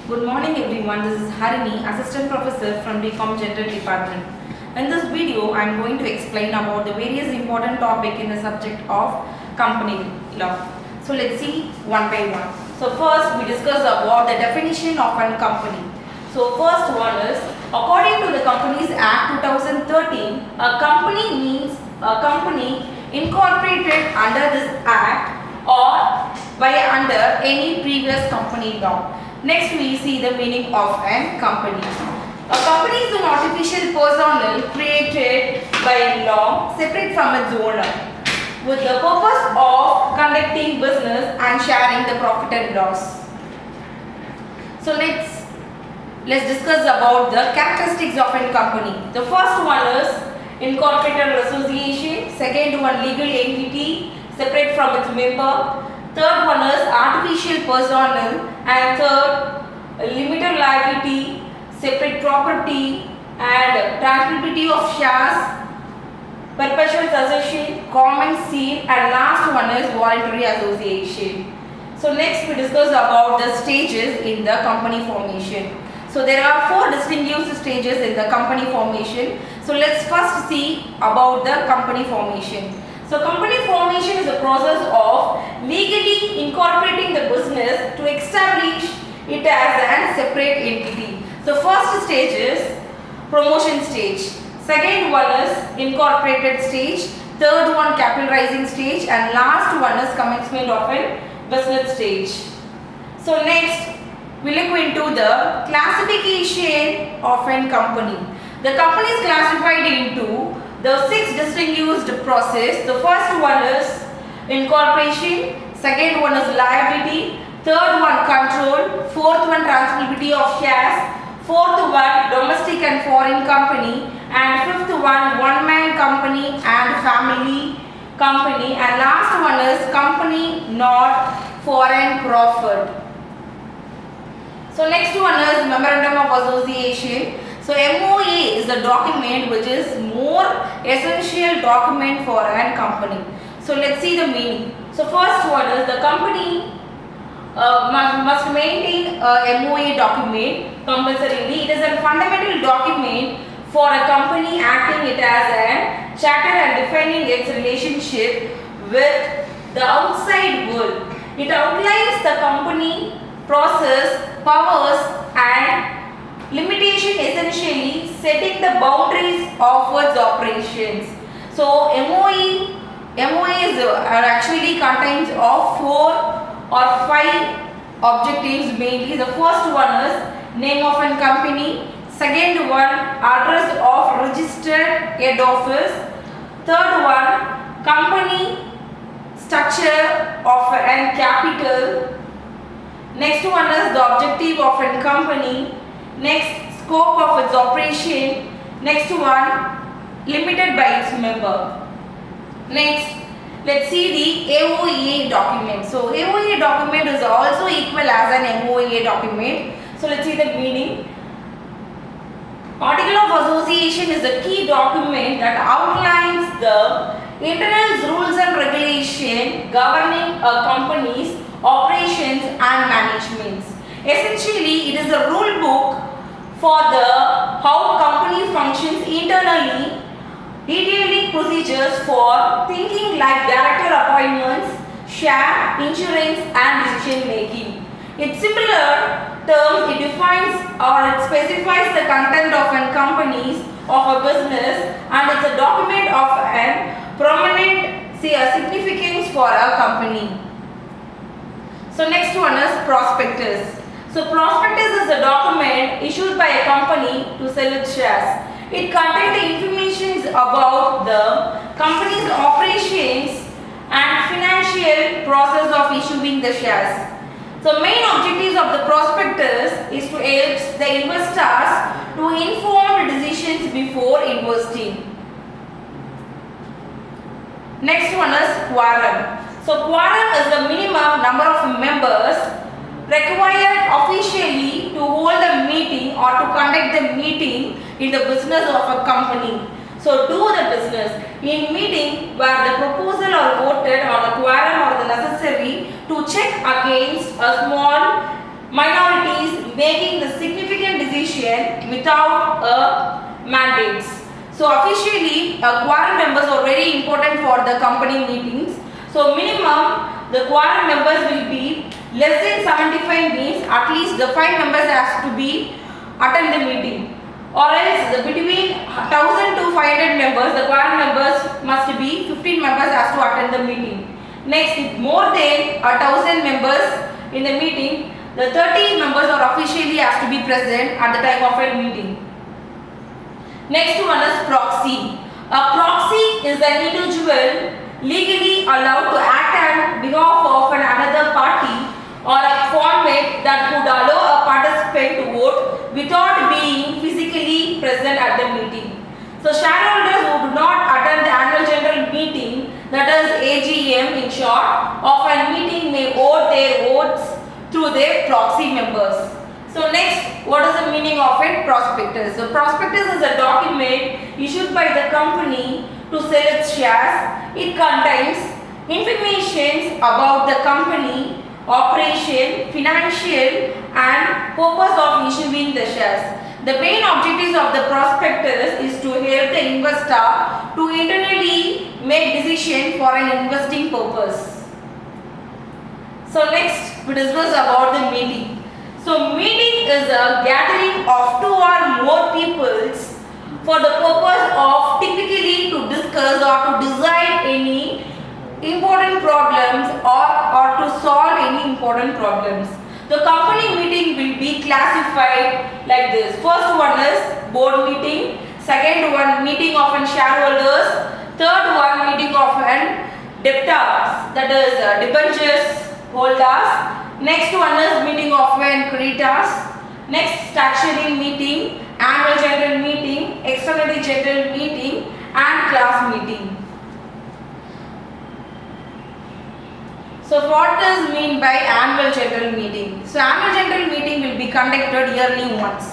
Good morning everyone, this is Harini, Assistant Professor from BCom General Department. In this video, I am going to explain about the various important topic in the subject of company law. So let's see one by one. So first we discuss about the definition of a company. So first one is, according to the Companies Act 2013, a company means a company incorporated under this act or by under any previous company law. Next we see the meaning of a company. A company is an artificial personnel created by law separate from its owner with the purpose of conducting business and sharing the profit and loss. So let's discuss about the characteristics of a company. The first one is incorporated association, second one legal entity separate from its member, third one is artificial personnel, and third limited liability, separate property and transferability of shares, perpetual succession, common seal, and last one is voluntary association. So next we discuss about the stages in the company formation. So there are four distinguished stages in the company formation. So let's first see about the company formation. So company formation is a process of legally incorporating the business to establish it as a separate entity. So first stage is promotion stage, second one is incorporated stage, third one capitalizing stage, and last one is commencement of a business stage. So next we look into the classification of a company. The company is classified into the six distinguished process. The first one is incorporation, second one is liability, third one control, fourth one transferability of shares, fourth one domestic and foreign company, and fifth one man company and family company, and last one is company not foreign profit. So next one is memorandum of association. So MOA is the document which is more essential document for a company. So let's see the meaning. So first one is the company must maintain a MOA document compulsorily. It is a fundamental document for a company, acting it as a charter and defining its relationship with the outside world. It outlines the company process, powers and limitation, essentially setting the boundaries of its operations. So MOAs actually contains of 4 or 5 objectives mainly. The first one is name of a company, second one address of registered head office, third one company structure of a capital, next one is the objective of a company, next scope of its operation, next one limited by its member. Next let's see the AOA document. So AOA document is also equal as an MOA document. So let's see the meaning. Article of Association is a key document that outlines the internal rules and regulation governing a company's operations and managements. Essentially, it is a rule book for the how company functions internally, detailing procedures for thinking like director appointments, share, insurance, and decision making. In similar terms, it defines or it specifies the content of a company's of a business, and it's a document of a prominent significance for a company. So next one is prospectus. So prospectus is a document issued by a company to sell its shares. It contains the information about the company's operations and financial process of issuing the shares. So main objectives of the prospectus is to help the investors to inform decisions before investing. Next one is quorum. So quorum is the minimum number of members required officially to hold a meeting or to conduct the meeting in the business of a company. So do the business. In meeting where the proposal are voted on the quorum or the necessary to check against a small minorities making decision without mandates. So officially, quorum members are very important for the company meetings. So minimum, the quorum members will be less than 75, means at least the 5 members has to be attend the meeting. Or else between 1000 to 500 members, the quorum members must be 15 members has to attend the meeting. Next, if more than 1000 members in the meeting, the 30 members are officially has to be present at the time of a meeting. Next one is proxy. A proxy is an individual legally allowed to act on behalf of another party or a format that would allow a participant to vote without being physically present at the meeting. So shareholders who do not attend the annual general meeting, that is AGM in short, of a meeting may vote their votes through their proxy members. So next, what is the meaning of a prospectus? So prospectus is a document issued by the company to sell its shares. It contains information about the company, operation, financial and purpose of issuing the shares. The main objectives of the prospectus is to help the investor to internally make decision for an investing purpose. So next, we discuss about the meeting. So meeting is a gathering of 2 or more peoples for the purpose of typically to discuss or to decide any important problems or to solve any important problems. The company meeting will be classified like this. First one is board meeting, second one meeting of an shareholders, third one meeting of an debtors, that is debentures holders. Next one is meeting of an creditors. Next, statutory meeting, annual general meeting, extraordinary general meeting and class meeting. So what does mean by annual general meeting? So annual general meeting will be conducted yearly once.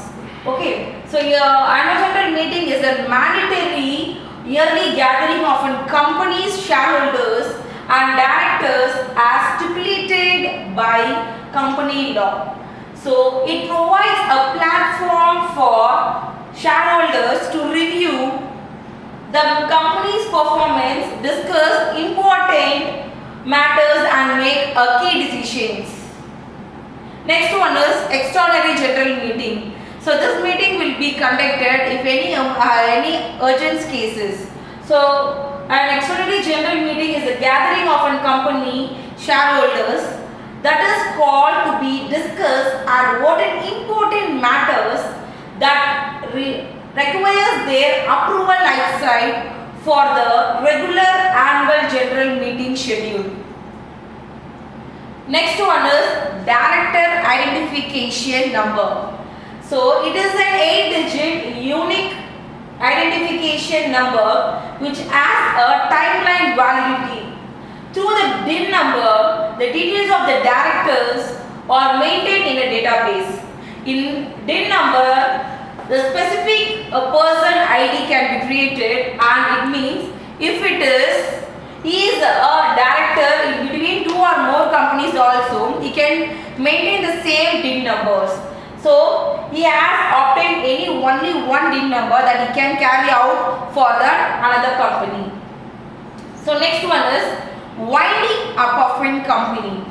Okay. So your annual general meeting is a mandatory yearly gathering of a company's shareholders and directors as stipulated by company law. So it provides a platform for shareholders to review the company's performance, discuss important matters and make key decisions. Next one is extraordinary general meeting. So this meeting will be conducted if any urgent cases. So an extraordinary general meeting is a gathering of a company shareholders that is called to be discussed and what important matters that requires their approval outside for the regular annual general meeting schedule. Next one is director identification number. So it is an 8-digit unique identification number which has a timeline validity. Through the DIN number, the details of the directors are maintained in a database. In DIN number, the specific person ID can be created, and it means if he is a director in between 2 or more companies also, he can maintain the same DIN numbers. So he has obtained only one DIN number that he can carry out for that another company. So next one is winding up of a company.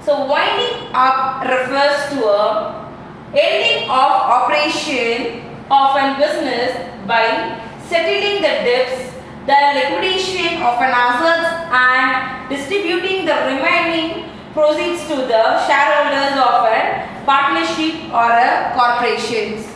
So winding up refers to a ending of operation of a business by settling the debts, the liquidation of an assets and distributing the remaining proceeds to the shareholders of a partnership or a corporations.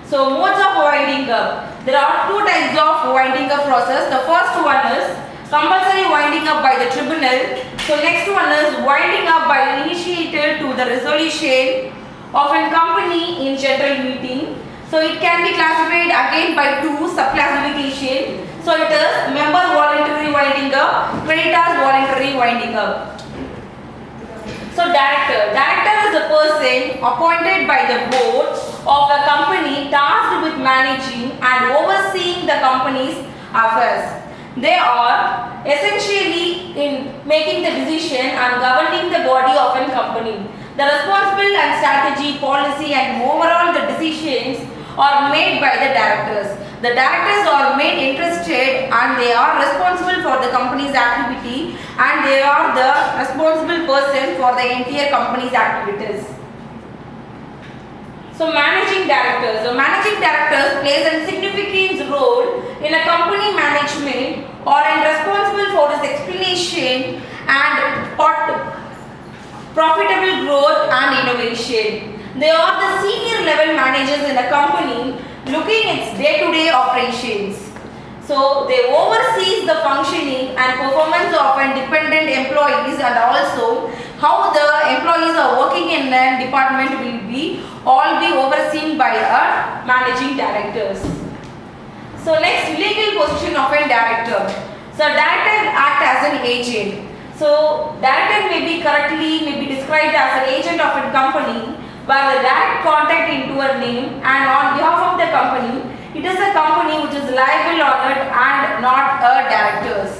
So modes of winding up. There are 2 types of winding up process. The first one is compulsory winding up by the tribunal. So next one is winding up by initiated to the resolution of a company in general meeting. So it can be classified again by 2 subclassification. So it is member voluntary winding up, creditors voluntary winding up. So director. Director is a person appointed by the board of a company tasked with managing and overseeing the company's affairs. They are essentially in making the decision and governing the body of a company. The responsible and strategy, policy and overall the decisions are made by the directors. The directors are made interested and they are responsible for the company's activity and they are the responsible person for the entire company's activities. So managing directors. The managing directors plays a significant role in a company management or in responsible for its explanation and profitable growth and innovation. They are the senior level managers in a company looking at its day-to-day operations. So they oversees the functioning and performance of independent employees and also how the employees are working in the department will be all be overseen by a managing directors. So next, legal position of a director. So director act as an agent. So director may be described as an agent of a company where the direct contact into a name and on behalf of the company. It is a company which is liable on it and not a directors.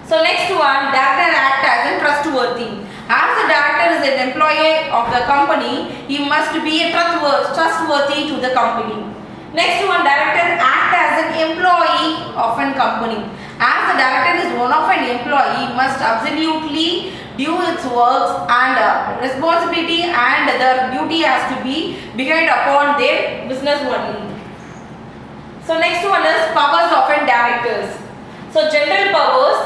So next one, director act as a trustworthy. As the director is an employee of the company, he must be a trustworthy to the company. Next one, director act as an employee of a company. As the director is one of an employee, must absolutely do its works and responsibility and the duty has to be behind upon their business only. So next one is powers of an directors. So general powers,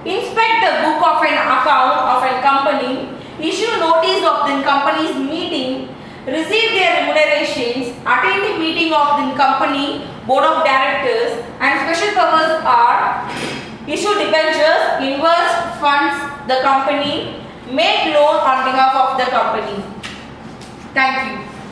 inspect the book of an account of a company, issue notice of the company's meeting, receive their remunerations, attend the meeting of the company board of directors, and special powers are issue debentures, invest funds the company, make loan on behalf of the company. Thank you.